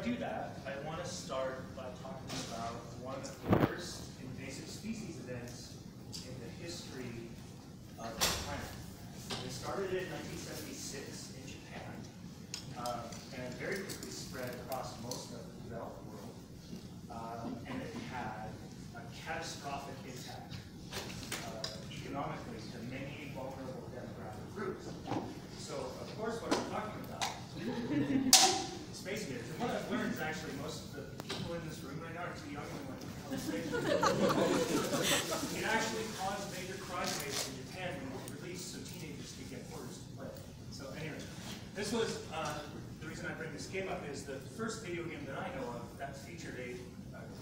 do that, I want to start by talking about one of the first invasive species events in the history of the planet. It started in 1976 in Japan, and very quickly spread across most of the developed world, and it had a catastrophic impact economically to many vulnerable demographic groups. So, of course, what I'm talking about is space invaders. And what I've learned is actually most of the people in this room right now are too young and like, oh, space invaders. It actually caused major crime waves in Japan when it was released, so teenagers could get orders to play. So anyway, this was, the reason I bring this game up is the first video game that I know of that featured a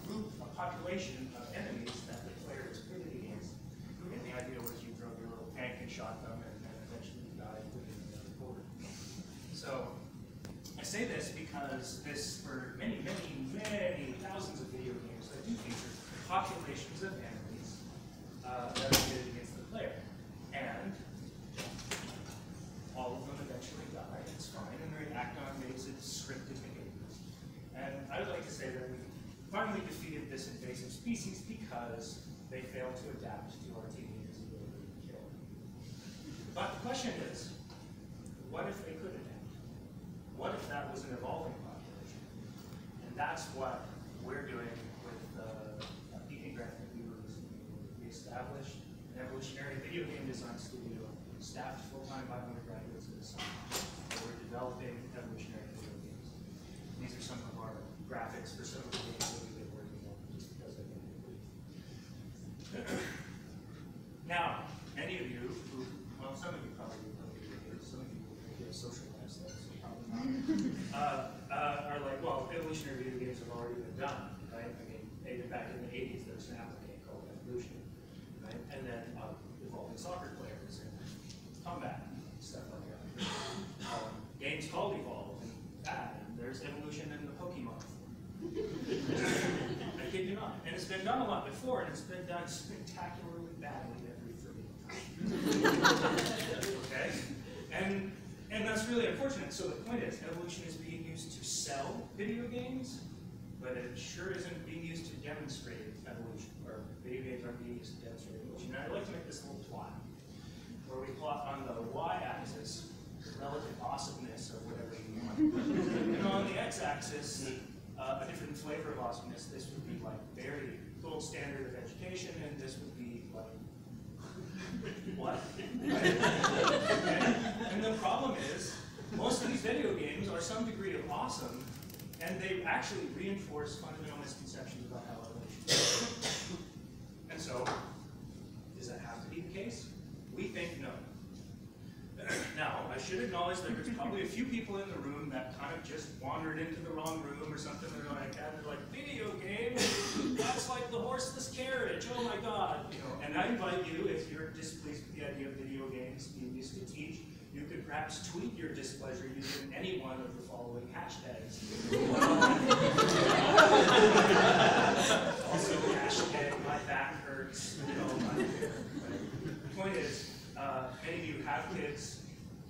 group, a population of enemies that the player was pitted against. And the idea was you drove your little tank and shot them, and then eventually you died within the quarter. So I say this because for many, many, many thousands of video games that do feature populations of enemies that are pitted against the player. And all of them eventually die, it's fine, and they act on basic scripted behaviors. And I would like to say that we finally defeated this invasive species because they failed to adapt to our teenagers' ability to kill. But the question is, what if they could adapt? What if that was an evolving population? And that's what we're doing with the Beacon grant that we established, an evolutionary video game design studio staffed full-time by undergraduates in the summer. We're developing evolutionary video games. These are some of our graphics for some of the games that we've been working on, just because they've been complete. Now, many of you who, well, some of you probably will play video games, some of you will make it a social lifestyle, so probably not, are like, well, evolutionary video games have already been done, right? I mean, even back in the 80s, there was an application called Evolution, right? And then evolving soccer players and combat, stuff like that. Games called Evolve and that, and there's evolution in the Pokemon. I kid you not. And it's been done a lot before, and it's been done spectacularly badly every 3 times. Okay? And that's really unfortunate. So the point is, evolution is being used to sell video games, but it sure isn't being used to demonstrate evolution, or video games aren't being used to demonstrate evolution. And I'd like to make this little plot, where we plot on the y-axis relative awesomeness of whatever you want. And on the x-axis, a different flavor of awesomeness. This would be like Barrie, gold standard of education, and this would be like, what? And the problem is, most of these video games are some degree of awesome, and they actually reinforce fundamental misconceptions about how evolution works. And so, does that have to be the case? We think no. Now, I should acknowledge that there's probably a few people in the room that kind of just wandered into the wrong room or something. They're like, video games? That's like the horseless carriage. Oh my God! You know. And I invite you, if you're displeased with the idea of video games being used to teach, you could perhaps tweet your displeasure using any one of the following hashtags. Also, hashtag my back hurts. You know, the point is, many of you have kids.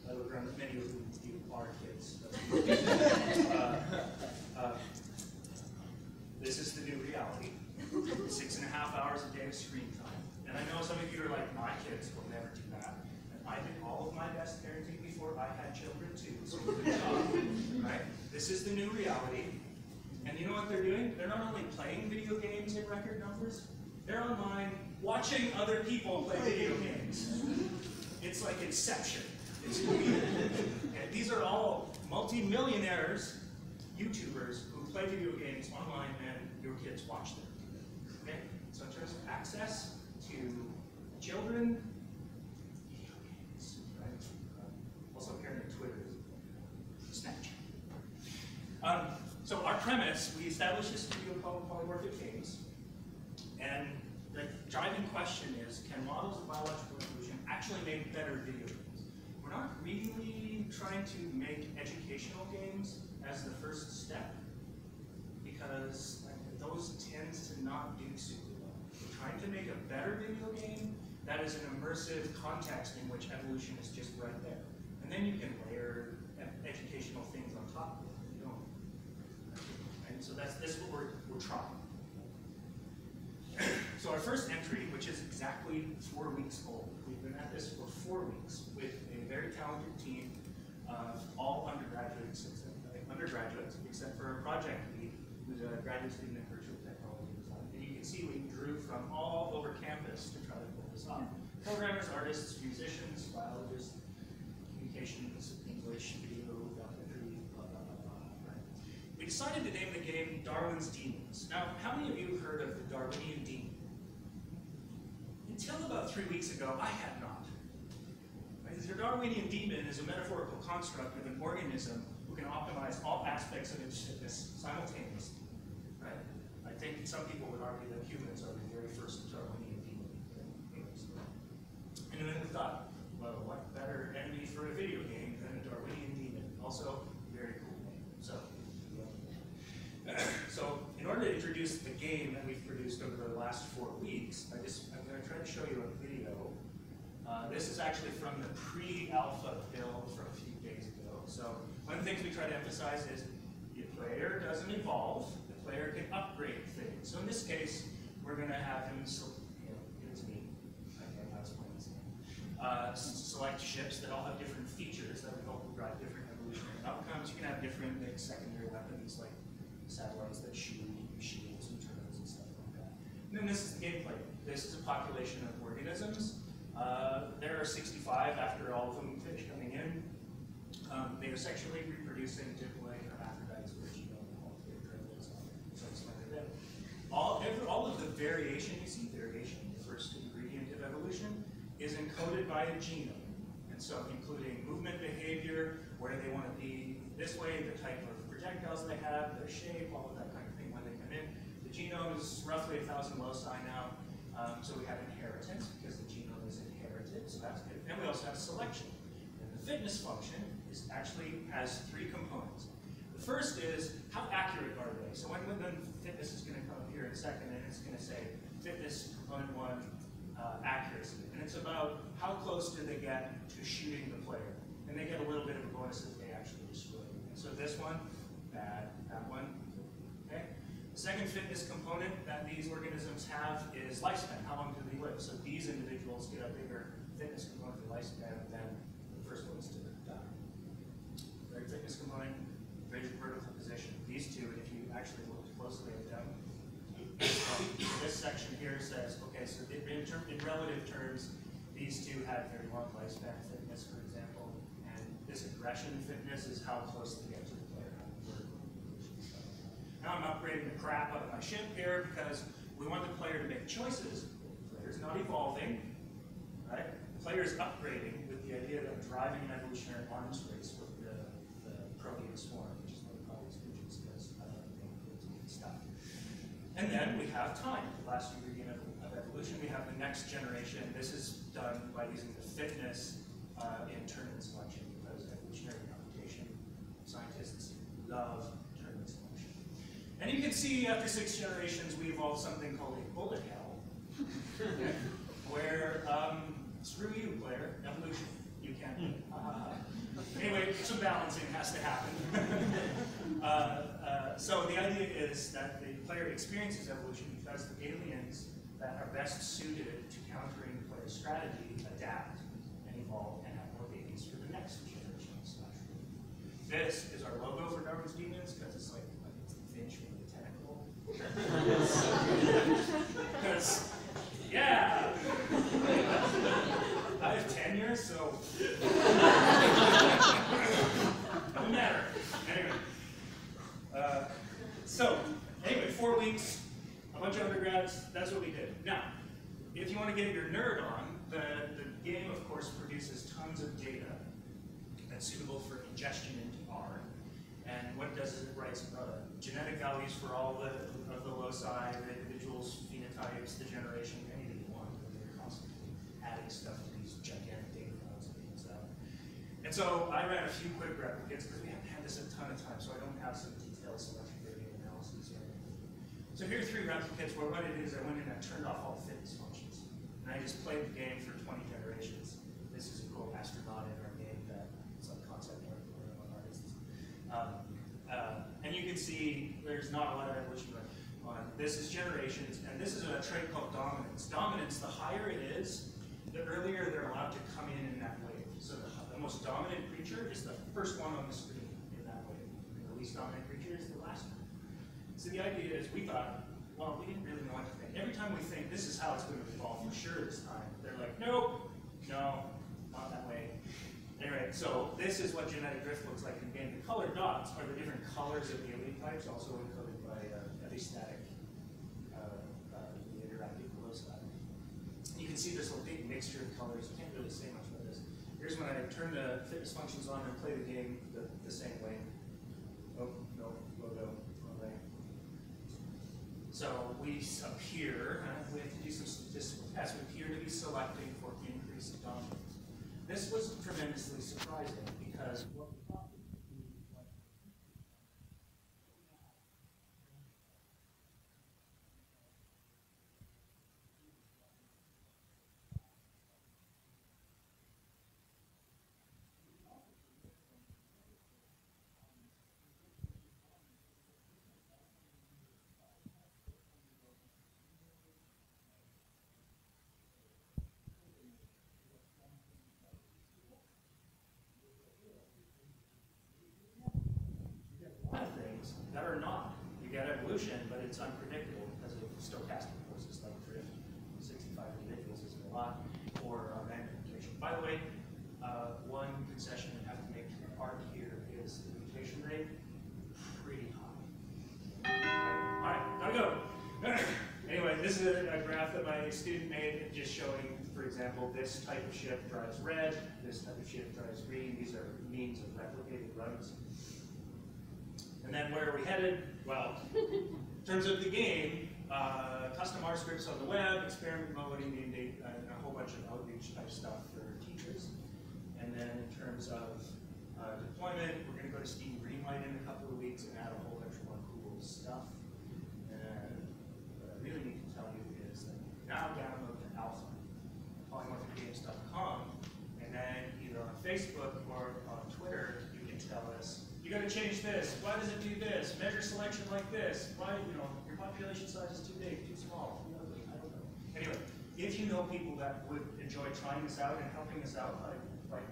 I look around, many of you are kids. This is the new reality. 6.5 hours a day of screen time. And I know some of you are like, my kids will never do that. And I did all of my best parenting before I had children too, so good job, right? This is the new reality. And you know what they're doing? They're not only playing video games in record numbers, they're online watching other people play video games. It's like Inception. It's weird. And these are all multi-millionaires, YouTubers, who play video games online, and your kids watch them. Okay? So in terms of access to children, video games, right? Also apparently Twitter, Snapchat. So our premise, we established a studio called Polymorphic Games, and the driving question is, can models of biological evolution actually make better video games? We're not really trying to make educational games as the first step, because those tend to not do super well. We're trying to make a better video game that is an immersive context in which evolution is just right there. And then you can layer educational things on top of it. You don't And so that's what we're trying. So our first entry, which is exactly 4 weeks old, we've been at this for 4 weeks with a very talented team of all undergraduates, except for a project lead, who's a graduate student in virtual technology design. And you can see we drew from all over campus to try to pull this off. Programmers, artists, musicians, biologists, communications, English, video, documentary, blah, blah, blah, blah, right? We decided to name the game Darwin's Demons. Now, how many of you have heard of the Darwinian demon? Until about 3 weeks ago, I had not. Right? The Darwinian demon is a metaphorical construct of an organism who can optimize all aspects of its fitness simultaneously. Right? I think some people would argue that humans are the very first Darwinian demon. And then we thought, well, what better enemy for a video game than a Darwinian demon? Also, very cool name. So in order to introduce the game that we've produced over the last 4 weeks, I'm going to try to show you a video. This is actually from the pre-alpha build from a few days ago. So one of the things we try to emphasize is the player doesn't evolve, the player can upgrade things. So in this case, we're going to have him, it's me, okay, I'll explain this again. Select ships that all have different features that would help drive different evolutionary outcomes. You can have different secondary weapons like satellites that shoot shields and turrets and stuff like that. And then this is the gameplay. This is a population of organisms. There are 65 after all of them finish coming in. They are sexually reproducing, diploid hermaphrodites, which you know all the triplets are. So it's like that. All of the variation you see, variation, the first ingredient of evolution, is encoded by a genome. And so including movement behavior, where they want to be this way, the type of projectiles they have, their shape, all of that kind of thing when they come in. The genome is roughly 1,000 loci now, so we have inheritance because the genome is inherited, so that's good. And we also have selection. And the fitness function has 3 components. The first is how accurate are they? So when fitness is going to come up here in a second, and it's going to say fitness component 1, accuracy. And it's about how close do they get to shooting the player. And they get a little bit of a bonus if they actually destroy it. And so this one, bad, that one, okay? The second fitness component that these organisms have is lifespan. How long do they live? So these individuals get a bigger fitness component for lifespan than the first ones to die. Third fitness component, vertical position. These two, if you actually look closely at them, this section here says, okay, so in relative terms, these two have very long lifespan fitness, for example, and this aggression fitness is how close they get to the player. Now I'm upgrading the crap out of my ship here because we want the player to make choices. The player's not evolving, right? The player's upgrading with the idea that driving an evolutionary arms race with the protean swarm, which is what we call these creatures, because stuff. And then we have time, the last ingredient of evolution. We have the next generation. This is done by using the fitness in tournament selection, because evolutionary computation scientists love tournament selection. And you can see after 6 generations, we evolved something called a bullet hell, where, screw you, player, evolution, you can't win. Anyway, some balancing has to happen. So the idea is that the player experiences evolution because the aliens that are best suited to countering the player's strategy adapt and evolve and have more babies for the next generation. This is our logo for Darwin's Demons because it's like a finch with a tentacle. Because, yeah, I have tenure, so doesn't matter. Anyway, 4 weeks, a bunch of undergrads, that's what we did. Now, if you want to get your nerd on, the game, of course, produces tons of data that's suitable for ingestion into R. And what it does is it writes genetic values for all of the loci, the individuals, phenotypes, the generation, anything you want. They're constantly adding stuff to these gigantic data files and things out. And so I ran a few quick replicates because we haven't had this a ton of time, so I don't have some detailed selection gradient analysis yet. So here are 3 replicates where what it is, I went in and turned off all fitness functions. And I just played the game for 20 generations. This is a cool astronaut in our game that it's like concept art for artists. And you can see there's not a lot of evolution going on. This is generations, and this is a trait called dominance. Dominance, the higher it is, the earlier they're allowed to come in that wave. So the most dominant creature is the first one on the screen in that wave. And the least dominant creature is the last one. So the idea is we thought, well, we didn't really know anything. Every time we think this is how it's going to evolve for sure this time, they're like, nope, no, not that way. Anyway, so this is what genetic drift looks like in the game. The colored dots are the different colors of the alien types, also encoded by at least static, the interactive below style. You can see there's a big mixture of colors. You can't really say much about this. Here's when I turn the fitness functions on and play the game the same way. Oh, no, logo. So we appear, we have to do some statistical tests, we appear to be selecting for increased dominance. This was tremendously surprising because what we thought would be like that are not. You get evolution, but it's unpredictable because of stochastic forces like drift. 65 individuals isn't a lot, or random mutation. By the way, one concession I have to make to the art here is the mutation rate pretty high. All right, gotta go. Anyway, this is a graph that my student made, just showing, for example, this type of ship drives red, this type of ship drives green. These are means of replicated runs. And then where are we headed? Well, in terms of the game, custom R scripts on the web, experiment mode, and a whole bunch of outreach type stuff for teachers. And then in terms of deployment, we're going to go to Steam Greenlight in a couple of weeks and add a whole bunch more cool stuff. And what I really need to tell you is that now download the alpha, polymorphicgames.com, and then either on Facebook or on Twitter, you can tell us, you got to change this. Why does it do this? Measure selection like this. Why, your population size is too big, too small, too ugly. I don't know. Anyway, if you know people that would enjoy trying this out and helping us out, like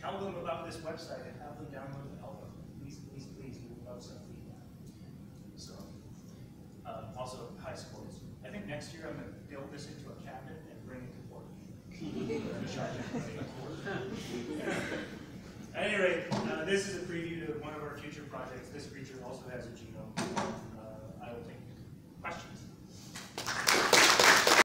tell them about this website and have them download the alpha. Please, please, please. We would love some feedback. So, also high scores. I think next year I'm going to build this into a cabinet and bring it to work. At any rate, this is a preview to one of our future projects. This creature also has a genome.